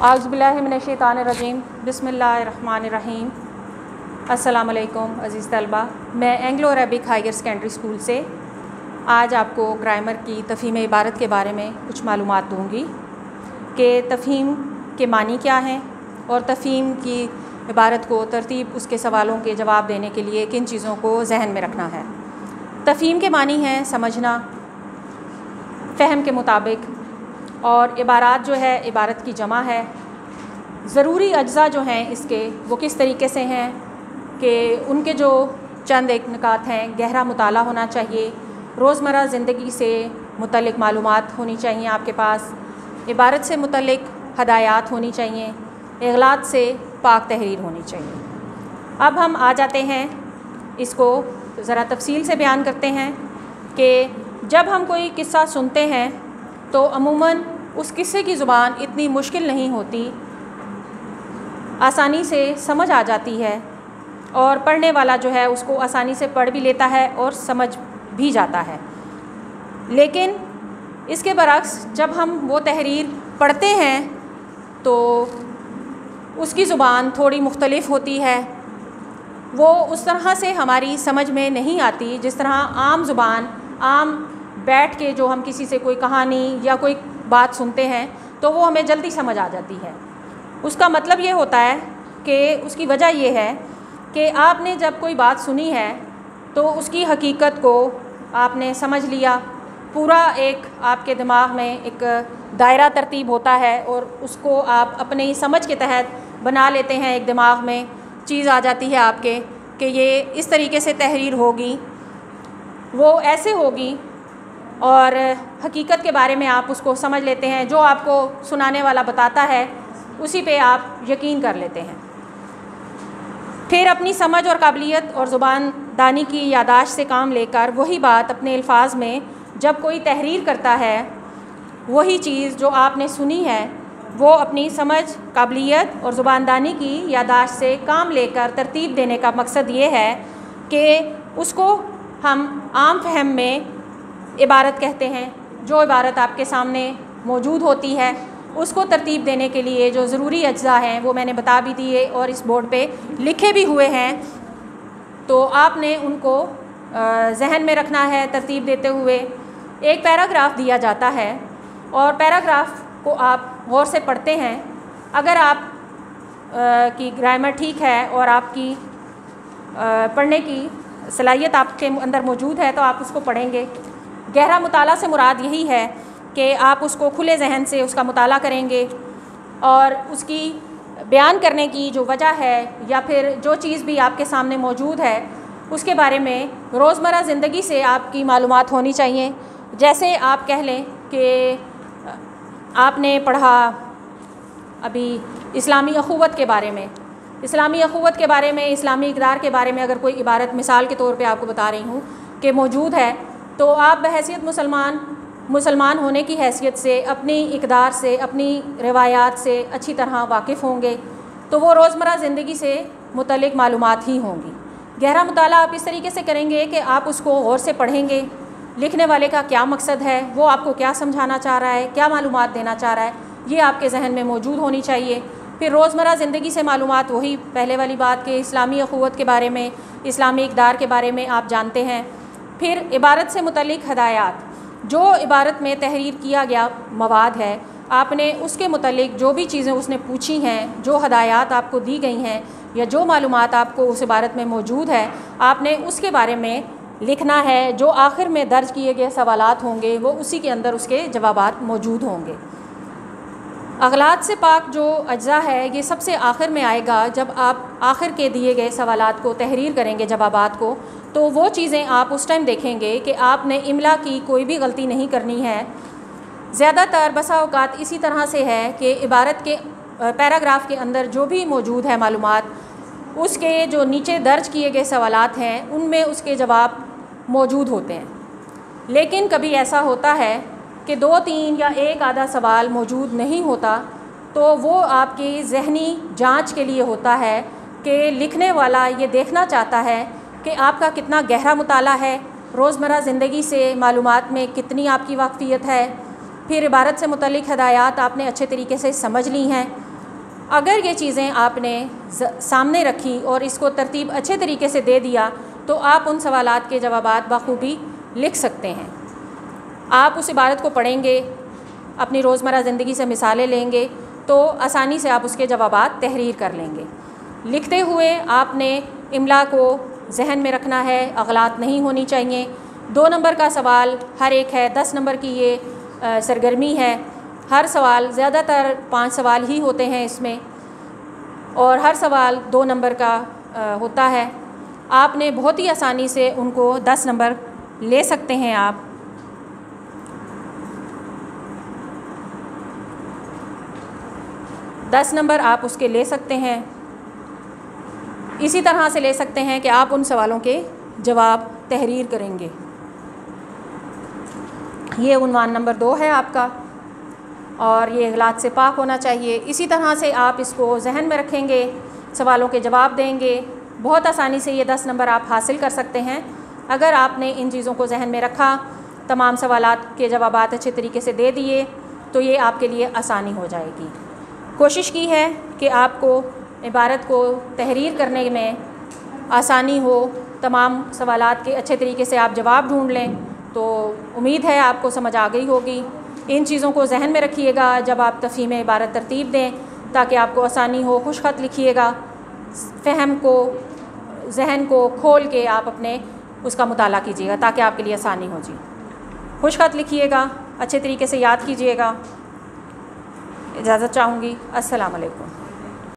اعوذ باللہ من الشیطان الرجیم، بسم اللہ الرحمن الرحیم۔ السلام علیکم عزیز طلبہ، میں Anglo Arabic higher secondary school سے آج آپ کو گرامر کی تفہیم عبارت کے بارے میں کچھ معلومات دوں گی کہ تفہیم کے معنی کیا ہیں اور تفہیم کی عبارت کو ترتیب اس کے سوالوں کے جواب دینے کے لیے کن چیزوں کو ذہن میں رکھنا ہے۔ تفہیم کے معنی ہیں سمجھنا، فہم کے مطابق، اور عبارات جو ہے عبارت کی جمع ہے۔ ضروری اجزاء جو ہیں اس کے وہ کس طریقے سے ہیں کہ ان کے جو چند ایک نکات ہیں، گہرا مطالعہ ہونا چاہیے، روزمرہ زندگی سے متعلق معلومات ہونی چاہیے آپ کے پاس، عبارت سے متعلق ہدایات ہونی چاہیے، اغلاط سے پاک تحریر ہونی چاہیے۔ اب ہم آ جاتے ہیں اس کو ذرا تفصیل سے بیان کرتے ہیں کہ جب ہم کوئی قصہ سنتے ہیں تو عموماً اس قصے کی زبان اتنی مشکل نہیں ہوتی، آسانی سے سمجھ آ جاتی ہے اور پڑھنے والا جو ہے اس کو آسانی سے پڑھ بھی لیتا ہے اور سمجھ بھی جاتا ہے۔ لیکن اس کے برعکس جب ہم وہ تحریر پڑھتے ہیں تو اس کی زبان تھوڑی مختلف ہوتی ہے، وہ اس طرح سے ہماری سمجھ میں نہیں آتی جس طرح عام زبان، عام بیٹھ کے جو ہم کسی سے کوئی کہانی یا کوئی بات سنتے ہیں تو وہ ہمیں جلدی سمجھ آ جاتی ہے۔ اس کا مطلب یہ ہوتا ہے کہ اس کی وجہ یہ ہے کہ آپ نے جب کوئی بات سنی ہے تو اس کی حقیقت کو آپ نے سمجھ لیا، پورا ایک آپ کے دماغ میں ایک دائرہ ترتیب ہوتا ہے اور اس کو آپ اپنی سمجھ کے تحت بنا لیتے ہیں، ایک دماغ میں چیز آ جاتی ہے آپ کے کہ یہ اس طریقے سے تحریر ہوگی، وہ ایسے ہوگی، اور حقیقت کے بارے میں آپ اس کو سمجھ لیتے ہیں، جو آپ کو سنانے والا بتاتا ہے اسی پہ آپ یقین کر لیتے ہیں۔ پھر اپنی سمجھ اور قابلیت اور زبان دانی کی یادداشت سے کام لے کر وہی بات اپنے الفاظ میں جب کوئی تحریر کرتا ہے، وہی چیز جو آپ نے سنی ہے وہ اپنی سمجھ، قابلیت اور زبان دانی کی یادداشت سے کام لے کر ترتیب دینے کا مقصد یہ ہے کہ اس کو ہم عام فہم میں عبارت کہتے ہیں۔ جو عبارت آپ کے سامنے موجود ہوتی ہے اس کو ترتیب دینے کے لیے جو ضروری اجزاء ہیں وہ میں نے بتا بھی دیے اور اس بورڈ پہ لکھے بھی ہوئے ہیں، تو آپ نے ان کو ذہن میں رکھنا ہے ترتیب دیتے ہوئے۔ ایک پیراگراف دیا جاتا ہے اور پیراگراف کو آپ غور سے پڑھتے ہیں۔ اگر آپ کی گرامر ٹھیک ہے اور آپ کی پڑھنے کی صلاحیت آپ کے اندر موجود ہے تو آپ اس کو پڑھیں گے۔ گہرا مطالعہ سے مراد یہی ہے کہ آپ اس کو کھلے ذہن سے اس کا مطالعہ کریں گے اور اس کی بیان کرنے کی جو وجہ ہے یا پھر جو چیز بھی آپ کے سامنے موجود ہے اس کے بارے میں روزمرہ زندگی سے آپ کی معلومات ہونی چاہیے۔ جیسے آپ کہہ لیں کہ آپ نے پڑھا ابھی اسلامی اخوت کے بارے میں، اسلامی اخوت کے بارے میں، اسلامی اقدار کے بارے میں اگر کوئی عبارت مثال کے طور پہ آپ کو بتا رہی ہوں کہ موجود ہے، تو آپ بحیثیت مسلمان ہونے کی حیثیت سے اپنی اقدار سے، اپنی روایات سے اچھی طرح واقف ہوں گے، تو وہ روزمرہ زندگی سے متعلق معلومات ہی ہوں گی۔ گہرا مطالعہ آپ اس طریقے سے کریں گے کہ آپ اس کو غور سے پڑھیں گے، لکھنے والے کا کیا مقصد ہے، وہ آپ کو کیا سمجھانا چاہ رہا ہے، کیا معلومات دینا چاہ رہا ہے، یہ آپ کے ذہن میں موجود ہونی چاہیے۔ پھر روزمرہ زندگی سے معلومات، وہی پہلے والی بات کہ اسلامی اخوت کے بارے میں، اسلامی اقدار کے بارے میں آپ جانتے ہیں۔ پھر عبارت سے متعلق ہدایات، جو عبارت میں تحریر کیا گیا مواد ہے، آپ نے اس کے متعلق جو بھی چیزیں اس نے پوچھی ہیں، جو ہدایات آپ کو دی گئی ہیں یا جو معلومات آپ کو اس عبارت میں موجود ہے، آپ نے اس کے بارے میں لکھنا ہے۔ جو آخر میں درج کیے گئے سوالات ہوں گے وہ اسی کے اندر اس کے جوابات موجود ہوں گے۔ اغلاط سے پاک جو اجزاء ہے یہ سب سے آخر میں آئے گا، جب آپ آخر کے دیے گئے سوالات کو تحریر کریں گے، جوابات کو، تو وہ چیزیں آپ اس ٹائم دیکھیں گے کہ آپ نے املا کی کوئی بھی غلطی نہیں کرنی ہے۔ زیادہ تر بسا اوقات اسی طرح سے ہے کہ عبارت کے پیراگراف کے اندر جو بھی موجود ہے معلومات، اس کے جو نیچے درج کیے گئے سوالات ہیں ان میں اس کے جواب موجود ہوتے ہیں۔ لیکن کبھی ایسا ہوتا ہے کہ 2-3 یا ایک آدھا سوال موجود نہیں ہوتا، تو وہ آپ کی ذہنی جانچ کے لیے ہوتا ہے کہ لکھنے والا یہ دیکھنا چاہتا ہے کہ آپ کا کتنا گہرا مطالعہ ہے، روزمرہ زندگی سے معلومات میں کتنی آپ کی واقفیت ہے، پھر عبارت سے متعلق ہدایات آپ نے اچھے طریقے سے سمجھ لی ہیں۔ اگر یہ چیزیں آپ نے سامنے رکھی اور اس کو ترتیب اچھے طریقے سے دے دیا تو آپ ان سوالات کے جوابات بخوبی لکھ سکتے ہیں۔ آپ اس عبارت کو پڑھیں گے، اپنی روزمرہ زندگی سے مثالیں لیں گے تو آسانی سے آپ اس کے جوابات تحریر کر لیں گے۔ لکھتے ہوئے آپ نے املا کو ذہن میں رکھنا ہے، اغلاط نہیں ہونی چاہیے۔ 2 نمبر کا سوال ہر ایک ہے، 10 نمبر کی یہ سرگرمی ہے۔ ہر سوال، زیادہ تر 5 سوال ہی ہوتے ہیں اس میں، اور ہر سوال 2 نمبر کا ہوتا ہے۔ آپ نے بہت ہی آسانی سے ان کو 10 نمبر لے سکتے ہیں۔ آپ 10 نمبر آپ اس کے لے سکتے ہیں۔ اسی طرح سے لے سکتے ہیں کہ آپ ان سوالوں کے جواب تحریر کریں گے۔ یہ عنوان نمبر 2 ہے آپ کا، اور یہ اغلاط سے پاک ہونا چاہیے۔ اسی طرح سے آپ اس کو ذہن میں رکھیں گے، سوالوں کے جواب دیں گے، بہت آسانی سے یہ 10 نمبر آپ حاصل کر سکتے ہیں اگر آپ نے ان چیزوں کو ذہن میں رکھا، تمام سوالات کے جوابات اچھے طریقے سے دے دیے تو یہ آپ کے لیے آسانی ہو جائے گی۔ کوشش کی ہے کہ آپ کو عبارت کو تحریر کرنے میں آسانی ہو، تمام سوالات کے اچھے طریقے سے آپ جواب ڈھونڈ لیں، تو امید ہے آپ کو سمجھ آ گئی ہوگی۔ ان چیزوں کو ذہن میں رکھیے گا جب آپ تفہیم عبارت ترتیب دیں تاکہ آپ کو آسانی ہو۔ خوش خط لکھیے گا، فہم کو، ذہن کو کھول کے آپ اپنے اس کا مطالعہ کیجیے گا تاکہ آپ کے لیے آسانی ہو جی۔ خوش خط لکھیے گا، اچھے طریقے سے یاد کیجیے گا۔ اجازت چاہوں گی۔ السلام علیکم۔